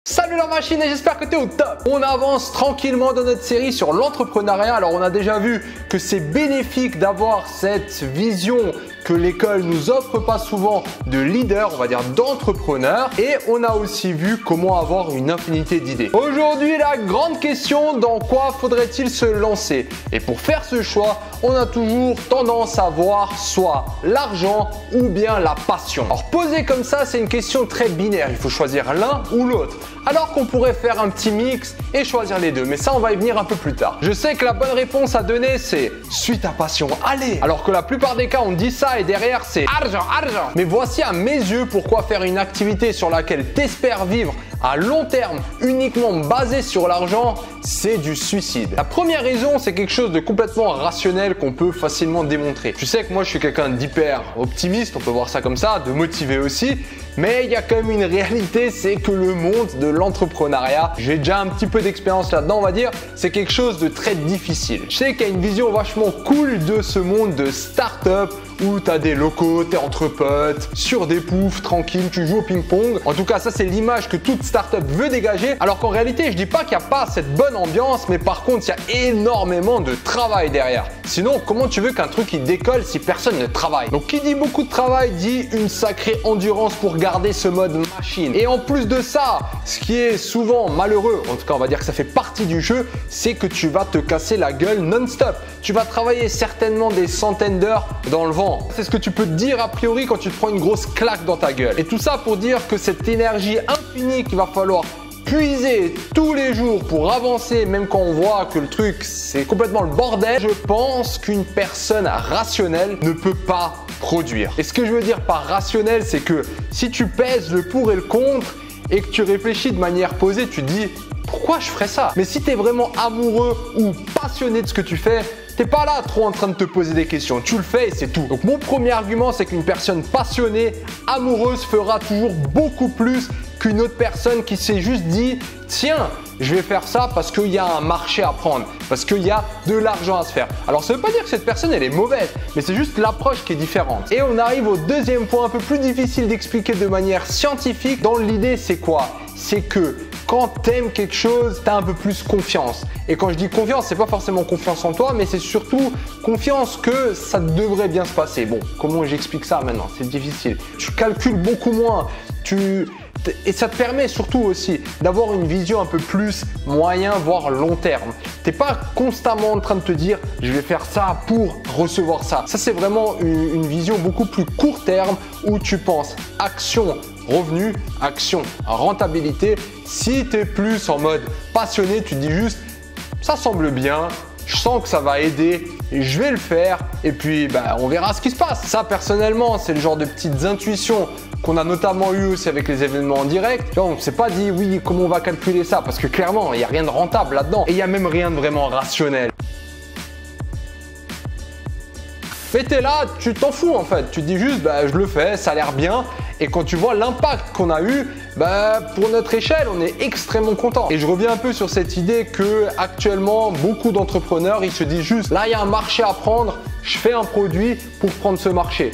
Salut la machine et j'espère que tu es au top. On avance tranquillement dans notre série sur l'entrepreneuriat. Alors on a déjà vu que c'est bénéfique d'avoir cette vision que l'école nous offre pas souvent de leader, on va dire d'entrepreneur. Et on a aussi vu comment avoir une infinité d'idées. Aujourd'hui, la grande question, dans quoi faudrait-il se lancer? Et pour faire ce choix, on a toujours tendance à voir soit l'argent ou bien la passion. Alors posé comme ça, c'est une question très binaire. Il faut choisir l'un ou l'autre. Alors qu'on pourrait faire un petit mix et choisir les deux. Mais ça, on va y venir un peu plus tard. Je sais que la bonne réponse à donner, c'est suis ta passion, allez! Alors que la plupart des cas, on dit ça et derrière, c'est argent, argent. Mais voici à mes yeux pourquoi faire une activité sur laquelle t'espères vivre à long terme, uniquement basé sur l'argent, c'est du suicide. La première raison, c'est quelque chose de complètement rationnel qu'on peut facilement démontrer. Tu sais que moi, je suis quelqu'un d'hyper optimiste, on peut voir ça comme ça, de motivé aussi. Mais il y a quand même une réalité, c'est que le monde de l'entrepreneuriat, j'ai déjà un petit peu d'expérience là-dedans, on va dire, c'est quelque chose de très difficile. Je sais qu'il y a une vision vachement cool de ce monde de start-up où tu as des locaux, tu es entre potes, sur des poufs, tranquille, tu joues au ping-pong. En tout cas, ça, c'est l'image que toute start-up veut dégager. Alors qu'en réalité, je dis pas qu'il n'y a pas cette bonne ambiance, mais par contre, il y a énormément de travail derrière. Sinon, comment tu veux qu'un truc il décolle si personne ne travaille? Donc, qui dit beaucoup de travail dit une sacrée endurance pour garder ce mode machine. Et en plus de ça, ce qui est souvent malheureux, en tout cas, on va dire que ça fait partie du jeu, c'est que tu vas te casser la gueule non-stop. Tu vas travailler certainement des centaines d'heures dans le vent. C'est ce que tu peux te dire a priori quand tu te prends une grosse claque dans ta gueule. Et tout ça pour dire que cette énergie infinie qu'il va falloir puiser tous les jours pour avancer, même quand on voit que le truc c'est complètement le bordel, je pense qu'une personne rationnelle ne peut pas produire. Et ce que je veux dire par rationnel, c'est que si tu pèses le pour et le contre et que tu réfléchis de manière posée, tu te dis pourquoi je ferais ça? Mais si tu es vraiment amoureux ou passionné de ce que tu fais, t'es pas là trop en train de te poser des questions, tu le fais et c'est tout. Donc mon premier argument, c'est qu'une personne passionnée, amoureuse fera toujours beaucoup plus qu'une autre personne qui s'est juste dit tiens, je vais faire ça parce qu'il y a un marché à prendre, parce qu'il y a de l'argent à se faire. Alors ça ne veut pas dire que cette personne elle est mauvaise, mais c'est juste l'approche qui est différente. Et on arrive au deuxième point un peu plus difficile d'expliquer de manière scientifique. Dans l'idée, c'est quoi? C'est que quand tu aimes quelque chose, tu as un peu plus confiance. Et quand je dis confiance, c'est pas forcément confiance en toi, mais c'est surtout confiance que ça devrait bien se passer. Bon, comment j'explique ça maintenant? C'est difficile. Tu calcules beaucoup moins. Et ça te permet surtout aussi d'avoir une vision un peu plus moyen, voire long terme. Tu n'es pas constamment en train de te dire je vais faire ça pour recevoir ça. Ça, c'est vraiment une vision beaucoup plus court terme où tu penses action, revenu, action, rentabilité. Si tu es plus en mode passionné, tu te dis juste ça semble bien, je sens que ça va aider, je vais le faire et puis on verra ce qui se passe. Ça, personnellement, c'est le genre de petites intuitions qu'on a notamment eu aussi avec les événements en direct. On ne s'est pas dit oui, comment on va calculer ça parce que clairement, il n'y a rien de rentable là-dedans et il n'y a même rien de vraiment rationnel. Mais t'es là, tu t'en fous en fait. Tu te dis juste, je le fais, ça a l'air bien. Et quand tu vois l'impact qu'on a eu, pour notre échelle, on est extrêmement content. Et je reviens un peu sur cette idée que actuellement, beaucoup d'entrepreneurs, ils se disent juste, là, il y a un marché à prendre, je fais un produit pour prendre ce marché.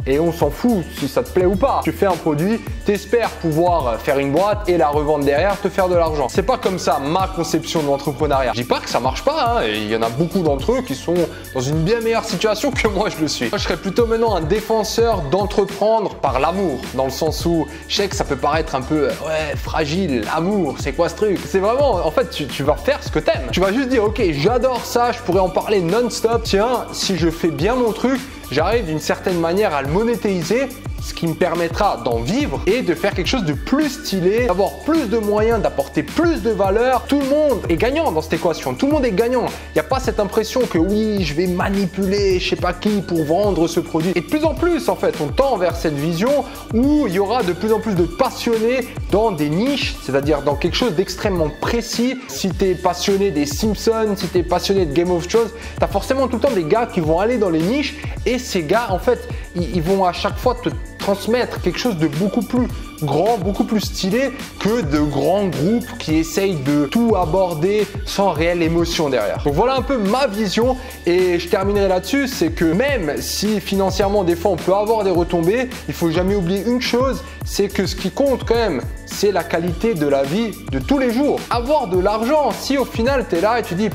Et on s'en fout si ça te plaît ou pas. Tu fais un produit, t'espères pouvoir faire une boîte et la revendre derrière, te faire de l'argent. C'est pas comme ça ma conception de l'entrepreneuriat. Je dis pas que ça marche pas, hein, et il y en a beaucoup d'entre eux qui sont dans une bien meilleure situation que moi je le suis. Moi je serais plutôt maintenant un défenseur d'entreprendre par l'amour, dans le sens où je sais que ça peut paraître un peu fragile, l'amour, c'est quoi ce truc? C'est vraiment, en fait, tu vas faire ce que t'aimes. Tu vas juste dire ok, j'adore ça, je pourrais en parler non-stop. Tiens, si je fais bien mon truc, j'arrive d'une certaine manière à le monétiser, ce qui me permettra d'en vivre et de faire quelque chose de plus stylé, d'avoir plus de moyens, d'apporter plus de valeur. Tout le monde est gagnant dans cette équation, tout le monde est gagnant. Il n'y a pas cette impression que oui, je vais manipuler je sais pas qui pour vendre ce produit. Et de plus en plus, en fait, on tend vers cette vision où il y aura de plus en plus de passionnés dans des niches, c'est-à-dire dans quelque chose d'extrêmement précis. Si tu es passionné des Simpsons, si tu es passionné de Game of Thrones, tu as forcément tout le temps des gars qui vont aller dans les niches et ces gars, en fait, ils vont à chaque fois te transmettre quelque chose de beaucoup plus grand, beaucoup plus stylé que de grands groupes qui essayent de tout aborder sans réelle émotion derrière. Donc voilà un peu ma vision et je terminerai là-dessus, c'est que même si financièrement des fois on peut avoir des retombées, il faut jamais oublier une chose, c'est que ce qui compte quand même, c'est la qualité de la vie de tous les jours. Avoir de l'argent, si au final tu es là et tu dis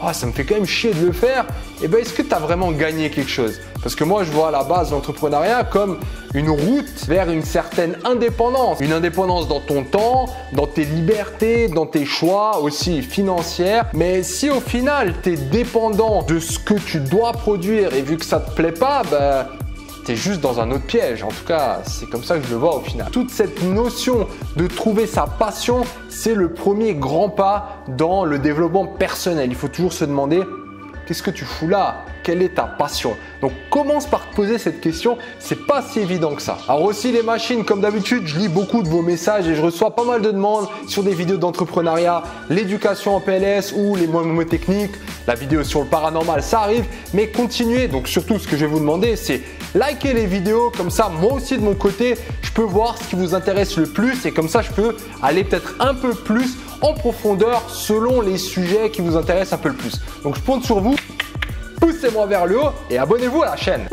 oh, ça me fait quand même chier de le faire, et ben est-ce que tu as vraiment gagné quelque chose? Parce que moi je vois à la base l'entrepreneuriat comme une route vers une certaine indépendance. Une indépendance dans ton temps, dans tes libertés, dans tes choix aussi financières. Mais si au final tu es dépendant de ce que tu dois produire et vu que ça te plaît pas, ben t'es juste dans un autre piège. En tout cas, c'est comme ça que je le vois au final. Toute cette notion de trouver sa passion, c'est le premier grand pas dans le développement personnel. Il faut toujours se demander, qu'est-ce que tu fous là? Quelle est ta passion? Donc commence par te poser cette question, c'est pas si évident que ça. Alors aussi les machines, comme d'habitude, je lis beaucoup de vos messages et je reçois pas mal de demandes sur des vidéos d'entrepreneuriat, l'éducation en PLS ou les mnémotechniques, la vidéo sur le paranormal, ça arrive, mais continuez. Donc surtout ce que je vais vous demander, c'est liker les vidéos, comme ça moi aussi de mon côté, je peux voir ce qui vous intéresse le plus et comme ça je peux aller peut-être un peu plus en profondeur selon les sujets qui vous intéressent un peu le plus. Donc je compte sur vous. Poussez-moi vers le haut et abonnez-vous à la chaîne.